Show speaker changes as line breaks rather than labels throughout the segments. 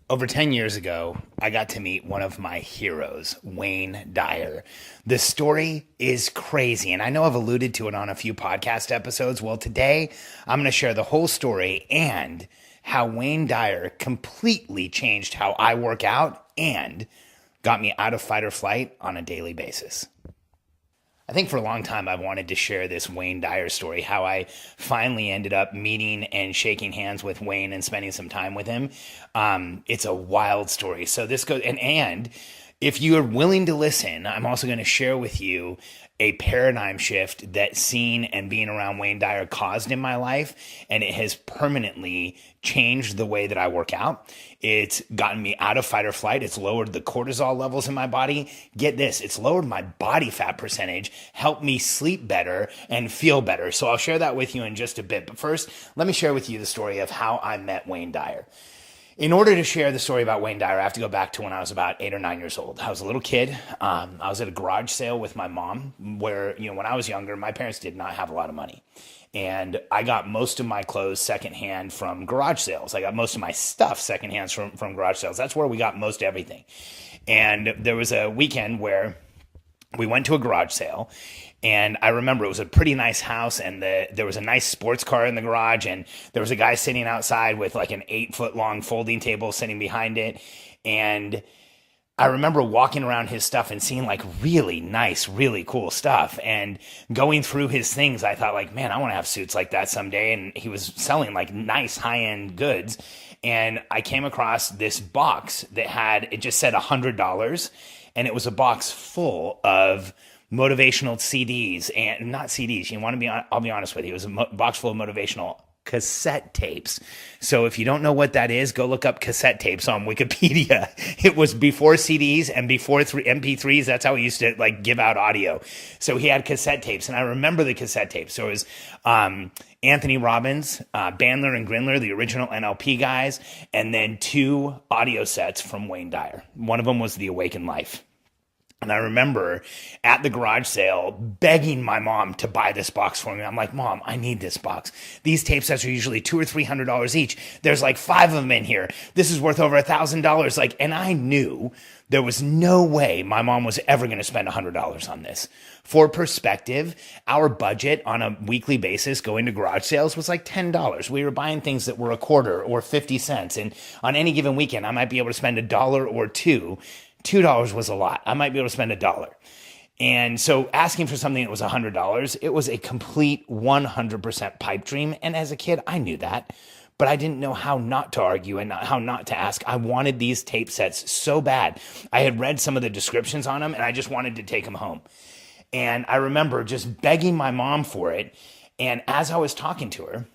Over 10 years ago, I got to meet one of my heroes, Wayne Dyer. The story is crazy, and I know I've alluded to it on a few podcast episodes. Well, today I'm going to share the whole story and how Wayne Dyer completely changed how I work out and got me out of fight or flight on a daily basis. I think for a long time I've wanted to share this Wayne Dyer story, how I finally ended up meeting and shaking hands with Wayne and spending some time with him. It's a wild story. So this goes, and if you are willing to listen, I'm also going to share with you a paradigm shift that seeing and being around Wayne Dyer caused in my life, and it has permanently changed the way that I work out. It's gotten me out of fight or flight. It's lowered the cortisol levels in my body. Get this, it's lowered my body fat percentage, helped me sleep better and feel better. So I'll share that with you in just a bit. But first, let me share with you the story of how I met Wayne Dyer. In order to share the story about Wayne Dyer, I have to go back to when I was about 8 or 9 years old. I was a little kid. I was at a garage sale with my mom where, when I was younger, my parents did not have a lot of money. And I got most of my clothes secondhand from garage sales. I got most of my stuff secondhand from garage sales. That's where we got most everything. And there was a weekend where we went to a garage sale, and I remember it was a pretty nice house, and there was a nice sports car in the garage, and there was a guy sitting outside with like an 8-foot long folding table sitting behind it. And I remember walking around his stuff and seeing like really nice, really cool stuff, and going through his things. I thought like, man, I want to have suits like that someday. And he was selling like nice high-end goods. And I came across this box that it just said $100. And it was a box full of motivational CDs, and not CDs. I'll be honest with you. It was a box full of motivational cassette tapes. So if you don't know what that is, go look up cassette tapes on Wikipedia. It was before CDs and before MP3s. That's how we used to like give out audio. So he had cassette tapes, and I remember the cassette tapes. So it was Anthony Robbins, Bandler and Grindler, the original NLP guys, and then 2 audio sets from Wayne Dyer. One of them was The Awakened Life. And I remember at the garage sale begging my mom to buy this box for me. I'm like, Mom, I need this box. These tape sets are usually $200 or $300 each. There's like 5 of them in here. This is worth over $1,000. And I knew there was no way my mom was ever going to spend $100 on this. For perspective, our budget on a weekly basis going to garage sales was like $10. We were buying things that were a quarter or 50 cents. And on any given weekend, I might be able to spend $1 or $2. $2 was a lot. I might be able to spend $1. And so asking for something that was $100, it was a complete 100% pipe dream. And as a kid, I knew that, but I didn't know how not to argue and how not to ask. I wanted these tape sets so bad. I had read some of the descriptions on them, and I just wanted to take them home. And I remember just begging my mom for it. And as I was talking to her,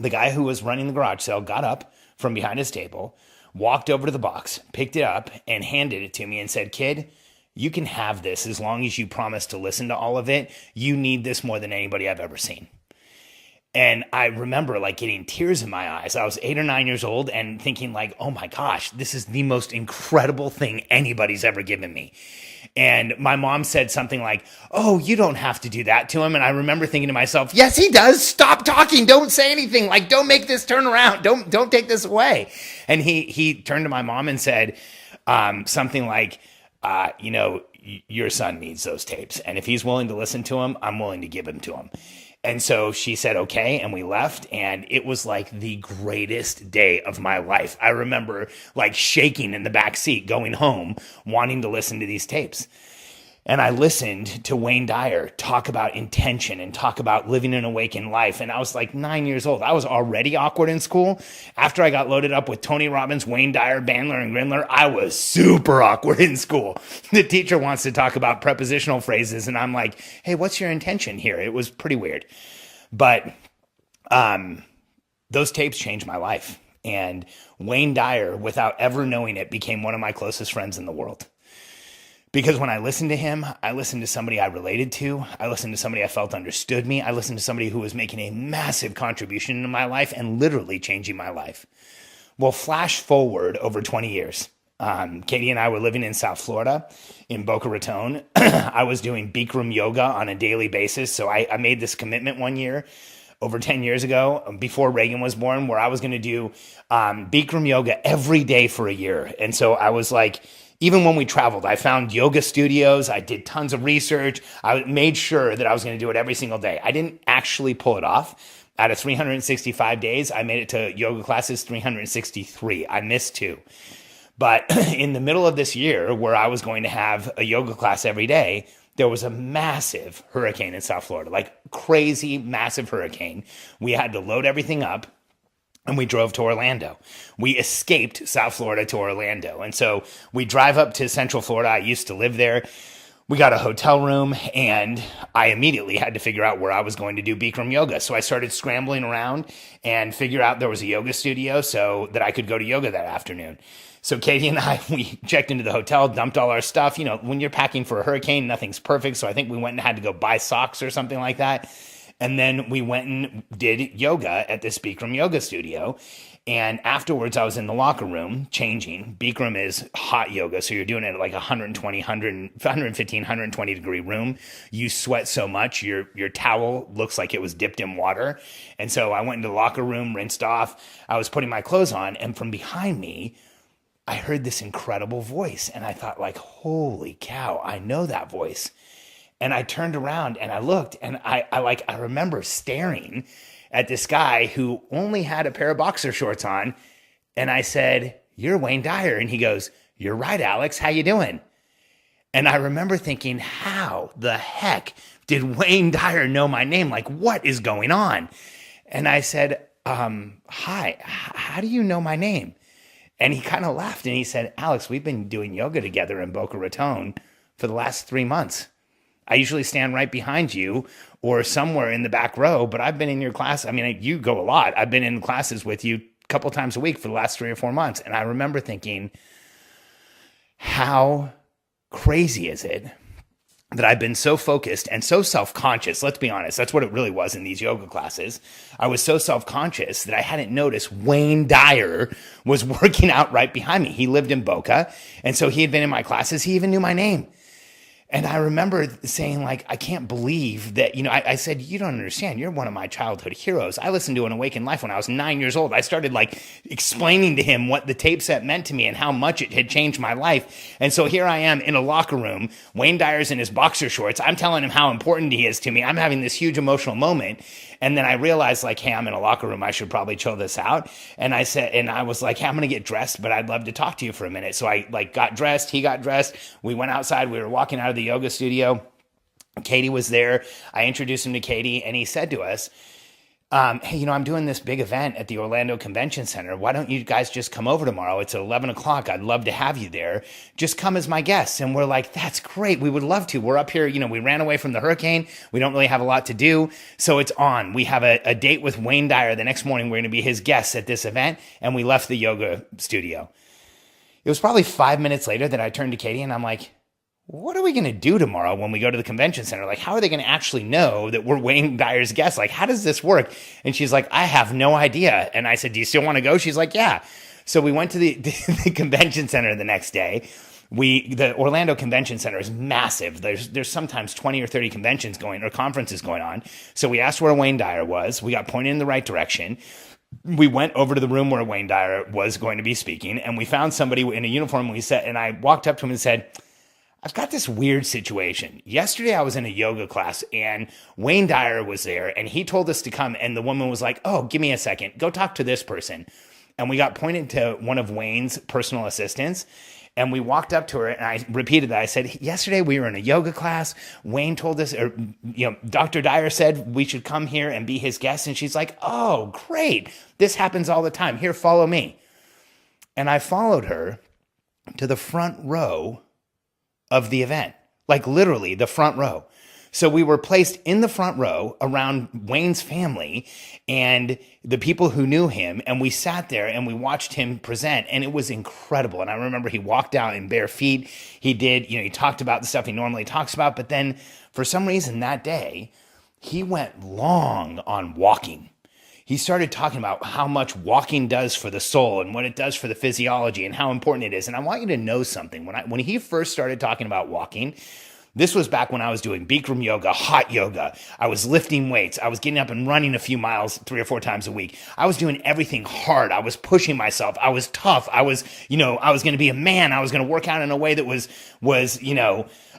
the guy who was running the garage sale got up from behind his table, walked over to the box, picked it up, and handed it to me and said, Kid, you can have this as long as you promise to listen to all of it. You need this more than anybody I've ever seen. And I remember like getting tears in my eyes. I was 8 or 9 years old and thinking like, oh my gosh, this is the most incredible thing anybody's ever given me. And my mom said something like, oh, you don't have to do that to him. And I remember thinking to myself, yes, he does. Stop talking. Don't say anything. Like, don't make this turn around. Don't take this away. And he turned to my mom and said something like, your son needs those tapes. And if he's willing to listen to them, I'm willing to give them to him. And so she said, okay, and we left, and it was like the greatest day of my life. I remember like shaking in the back seat going home, wanting to listen to these tapes. And I listened to Wayne Dyer talk about intention and talk about living an awakened life. And I was like 9 years old. I was already awkward in school. After I got loaded up with Tony Robbins, Wayne Dyer, Bandler, and Grindler, I was super awkward in school. The teacher wants to talk about prepositional phrases, and I'm like, hey, what's your intention here? It was pretty weird. But those tapes changed my life. And Wayne Dyer, without ever knowing it, became one of my closest friends in the world. Because when I listened to him, I listened to somebody I related to. I listened to somebody I felt understood me. I listened to somebody who was making a massive contribution in my life and literally changing my life. Well, flash forward over 20 years. Katie and I were living in South Florida in Boca Raton. I was doing Bikram yoga on a daily basis. So I made this commitment one year over 10 years ago, before Reagan was born, where I was going to do Bikram yoga every day for a year. And so I was like, even when we traveled, I found yoga studios. I did tons of research. I made sure that I was going to do it every single day. I didn't actually pull it off. Out of 365 days, I made it to yoga classes 363. I missed 2. But in the middle of this year, where I was going to have a yoga class every day, there was a massive hurricane in South Florida, like crazy, massive hurricane. We had to load everything up. And we drove to Orlando. We escaped South Florida to Orlando. And so we drive up to Central Florida. I used to live there. We got a hotel room, and I immediately had to figure out where I was going to do Bikram yoga. So I started scrambling around and figure out there was a yoga studio so that I could go to yoga that afternoon. So Katie and I, we checked into the hotel, dumped all our stuff. You know, when you're packing for a hurricane, nothing's perfect. So I think we went and had to go buy socks or something like that. And then we went and did yoga at this Bikram yoga studio. And afterwards, I was in the locker room changing. Bikram is hot yoga. So you're doing it at like 120, 115, 120 degree room. You sweat so much, your towel looks like it was dipped in water. And so I went into the locker room, rinsed off. I was putting my clothes on. And from behind me, I heard this incredible voice. And I thought like, holy cow, I know that voice. And I turned around and I looked, and I remember staring at this guy who only had a pair of boxer shorts on. And I said, "You're Wayne Dyer." And he goes, "You're right, Alex. How you doing?" And I remember thinking, how the heck did Wayne Dyer know my name? Like, what is going on? And I said, "Hi, how do you know my name?" And he kind of laughed and he said, "Alex, we've been doing yoga together in Boca Raton for the last 3 months. I usually stand right behind you or somewhere in the back row, but I've been in your class. I mean, you go a lot. I've been in classes with you a couple times a week for the last 3 or 4 months." And I remember thinking, how crazy is it that I've been so focused and so self-conscious? Let's be honest. That's what it really was in these yoga classes. I was so self-conscious that I hadn't noticed Wayne Dyer was working out right behind me. He lived in Boca. And so he had been in my classes. He even knew my name. And I remember saying, like, I can't believe that, you know, I said, "You don't understand. You're one of my childhood heroes." I listened to An Awakened Life when I was 9 years old. I started, like, explaining to him what the tape set meant to me and how much it had changed my life. And so here I am in a locker room. Wayne Dyer's in his boxer shorts. I'm telling him how important he is to me. I'm having this huge emotional moment. And then I realized, like, hey, I'm in a locker room. I should probably chill this out. And I said, and I was like, "Hey, I'm going to get dressed, but I'd love to talk to you for a minute." So I like got dressed. He got dressed. We went outside. We were walking out of the yoga studio. Katie was there. I introduced him to Katie, and he said to us, "Hey, you know, I'm doing this big event at the Orlando Convention Center. Why don't you guys just come over tomorrow? It's at 11 o'clock. I'd love to have you there. Just come as my guests." And we're like, "That's great. We would love to. We're up here. You know, we ran away from the hurricane. We don't really have a lot to do. So it's on. We have a date with Wayne Dyer the next morning. We're going to be his guests at this event." And we left the yoga studio. It was probably 5 minutes later that I turned to Katie and I'm like, "What are we going to do tomorrow when we go to the convention center? Like, how are they going to actually know that we're Wayne Dyer's guests? Like, how does this work?" And she's like, "I have no idea." And I said, "Do you still want to go?" She's like, "Yeah." So we went to the convention center the next day. The Orlando Convention Center is massive. There's sometimes 20 or 30 conventions going or conferences going on. So we asked where Wayne Dyer was. We got pointed in the right direction. We went over to the room where Wayne Dyer was going to be speaking, and we found somebody in a uniform. And I walked up to him and said, "I've got this weird situation. Yesterday I was in a yoga class and Wayne Dyer was there and he told us to come." And the woman was like, "Oh, give me a second. Go talk to this person." And we got pointed to one of Wayne's personal assistants. And we walked up to her and I repeated that. I said, "Yesterday we were in a yoga class. Wayne told us, or, you know, Dr. Dyer said we should come here and be his guest." And she's like, "Oh, great. This happens all the time. Here, follow me." And I followed her to the front row of the event, like literally the front row. So we were placed in the front row around Wayne's family and the people who knew him. And we sat there and we watched him present, and it was incredible. And I remember he walked out in bare feet. He did, you know, he talked about the stuff he normally talks about. But then for some reason that day, he went long on walking. He started talking about how much walking does for the soul and what it does for the physiology and how important it is. And I want you to know something. When he first started talking about walking, This was back when I was doing Bikram yoga, hot yoga. I was lifting weights. I was getting up and running a few miles 3 or 4 times a week. I was doing everything hard. I was pushing myself. I was tough. I was going to be a man. I was going to work out in a way that was,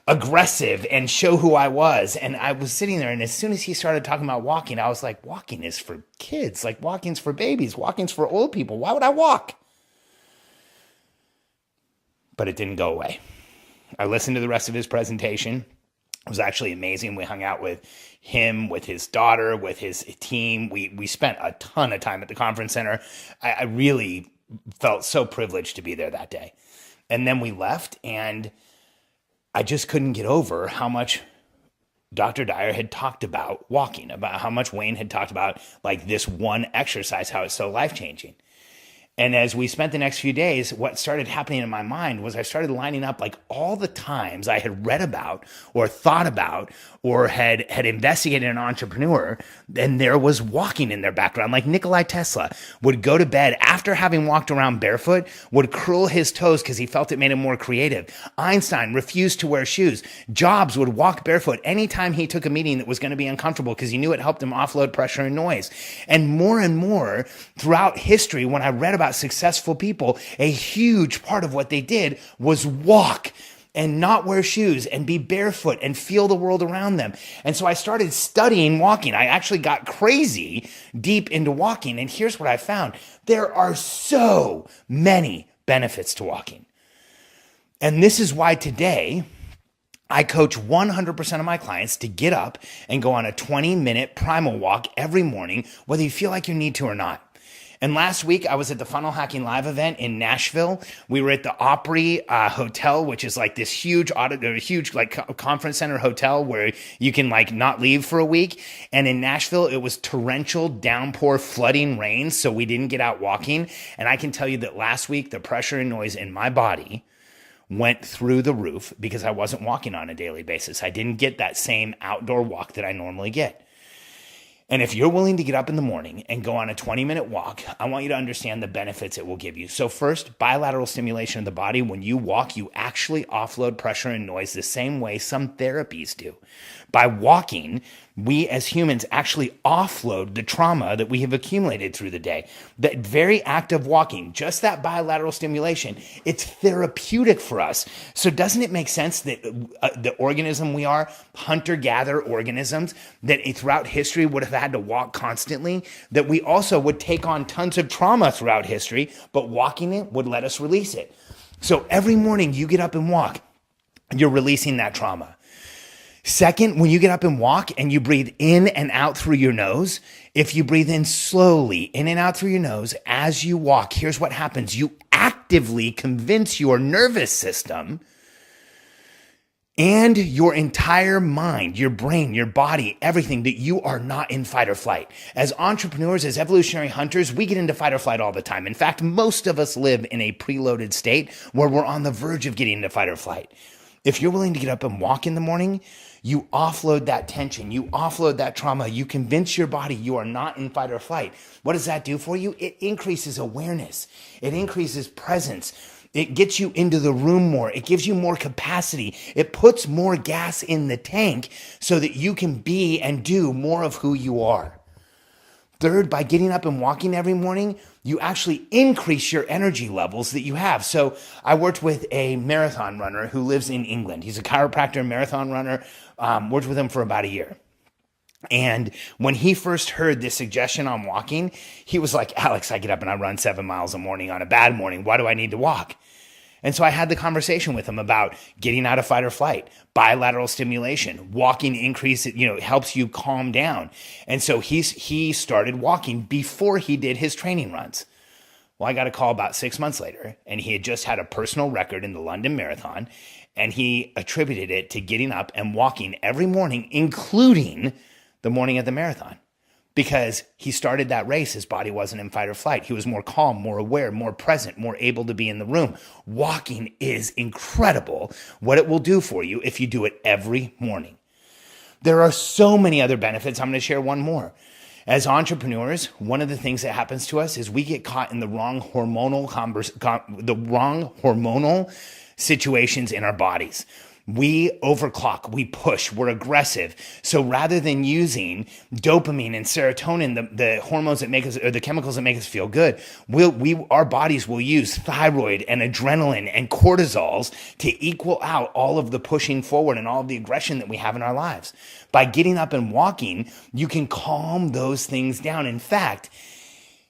aggressive and show who I was. And I was sitting there, and as soon as he started talking about walking, I was like, walking is for kids. Like, walking's for babies. Walking's for old people. Why would I walk? But it didn't go away. I listened to the rest of his presentation. It was actually amazing. We hung out with him, with his daughter, with his team. We spent a ton of time at the conference center. I really felt so privileged to be there that day. And then we left, and I just couldn't get over how much Dr. Dyer had talked about walking, about how much Wayne had talked about like this one exercise, how it's so life-changing. And as we spent the next few days, what started happening in my mind was I started lining up like all the times I had read about or thought about or had investigated an entrepreneur, and there was walking in their background. Like Nikola Tesla would go to bed after having walked around barefoot, would curl his toes because he felt it made him more creative. Einstein refused to wear shoes. Jobs would walk barefoot anytime he took a meeting that was going to be uncomfortable because he knew it helped him offload pressure and noise. And more throughout history, when I read about successful people, a huge part of what they did was walk and not wear shoes and be barefoot and feel the world around them. And so I started studying walking. I actually got crazy deep into walking. And here's what I found. There are so many benefits to walking. And this is why today I coach 100% of my clients to get up and go on a 20-minute primal walk every morning, whether you feel like you need to or not. And last week, I was at the Funnel Hacking Live event in Nashville. We were at the Opry Hotel, which is like this huge conference center hotel where you can like not leave for a week. And in Nashville, it was torrential downpour, flooding rain, so we didn't get out walking. And I can tell you that last week, the pressure and noise in my body went through the roof because I wasn't walking on a daily basis. I didn't get that same outdoor walk that I normally get. And if you're willing to get up in the morning and go on a 20-minute walk, I want you to understand the benefits it will give you. So first, bilateral stimulation of the body. When you walk, you actually offload pressure and noise the same way some therapies do. By walking, we as humans actually offload the trauma that we have accumulated through the day. That very act of walking, just that bilateral stimulation, it's therapeutic for us. So doesn't it make sense that the organism we are, hunter-gatherer organisms, that throughout history would have had to walk constantly, that we also would take on tons of trauma throughout history, but walking it would let us release it. So every morning you get up and walk, you're releasing that trauma. Second, when you get up and walk and you breathe in and out through your nose, if you breathe in slowly, in and out through your nose, as you walk, here's what happens. You actively convince your nervous system and your entire mind, your brain, your body, everything, that you are not in fight or flight. As entrepreneurs, as evolutionary hunters, we get into fight or flight all the time. In fact, most of us live in a preloaded state where we're on the verge of getting into fight or flight. If you're willing to get up and walk in the morning, you offload that tension, you offload that trauma, you convince your body you are not in fight or flight. What does that do for you? It increases awareness. It increases presence. It gets you into the room more. It gives you more capacity. It puts more gas in the tank so that you can be and do more of who you are. Third, by getting up and walking every morning, you actually increase your energy levels that you have. So I worked with a marathon runner who lives in England. He's a chiropractor, marathon runner, worked with him for about a year. And when he first heard this suggestion on walking, he was like, Alex, I get up and I run 7 miles a morning on a bad morning. Why do I need to walk? And so I had the conversation with him about getting out of fight or flight, bilateral stimulation, walking helps you calm down. And so he started walking before he did his training runs. Well, I got a call about 6 months later, and he had just had a personal record in the London Marathon, and he attributed it to getting up and walking every morning, including the morning of the marathon. Because he started that race, his body wasn't in fight or flight. He was more calm, more aware, more present, more able to be in the room. Walking is incredible what it will do for you if you do it every morning. There are so many other benefits. I'm going to share one more. As entrepreneurs, one of the things that happens to us is we get caught in the wrong hormonal situations in our bodies. We overclock, we push, we're aggressive. So rather than using dopamine and serotonin, the hormones that make us, or the chemicals that make us feel good, our bodies will use thyroid and adrenaline and cortisols to equal out all of the pushing forward and all of the aggression that we have in our lives. By getting up and walking, you can calm those things down. In fact,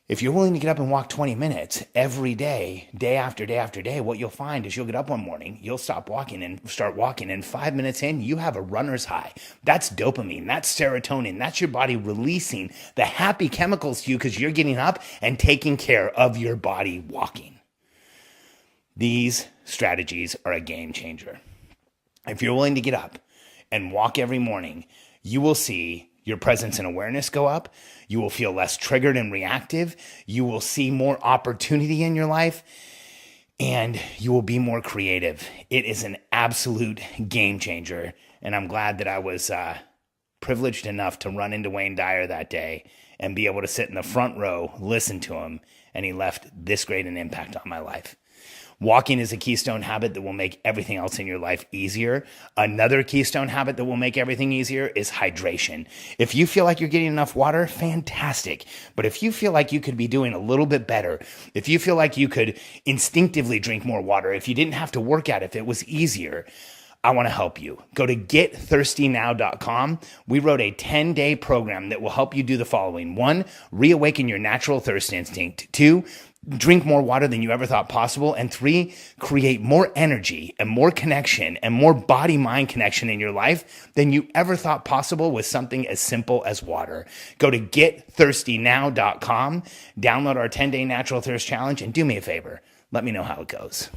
if you're willing to get up and walk 20 minutes every day, day after day after day, what you'll find is you'll get up one morning, you'll stop walking and start walking, and 5 minutes in, you have a runner's high. That's dopamine, that's serotonin, that's your body releasing the happy chemicals to you because you're getting up and taking care of your body walking. These strategies are a game changer. If you're willing to get up and walk every morning, you will see your presence and awareness go up. You will feel less triggered and reactive. You will see more opportunity in your life, and you will be more creative. It is an absolute game changer, and I'm glad that I was privileged enough to run into Wayne Dyer that day and be able to sit in the front row, listen to him, and he left this great an impact on my life. Walking is a keystone habit that will make everything else in your life easier. Another keystone habit that will make everything easier is hydration. If you feel like you're getting enough water, fantastic. But if you feel like you could be doing a little bit better, if you feel like you could instinctively drink more water, if you didn't have to work at it, if it was easier, I want to help you. Go to getthirstynow.com. We wrote a 10-day program that will help you do the following. 1, reawaken your natural thirst instinct. 2, drink more water than you ever thought possible. And 3, create more energy and more connection and more body-mind connection in your life than you ever thought possible with something as simple as water. Go to getthirstynow.com, download our 10-day natural thirst challenge, and do me a favor. Let me know how it goes.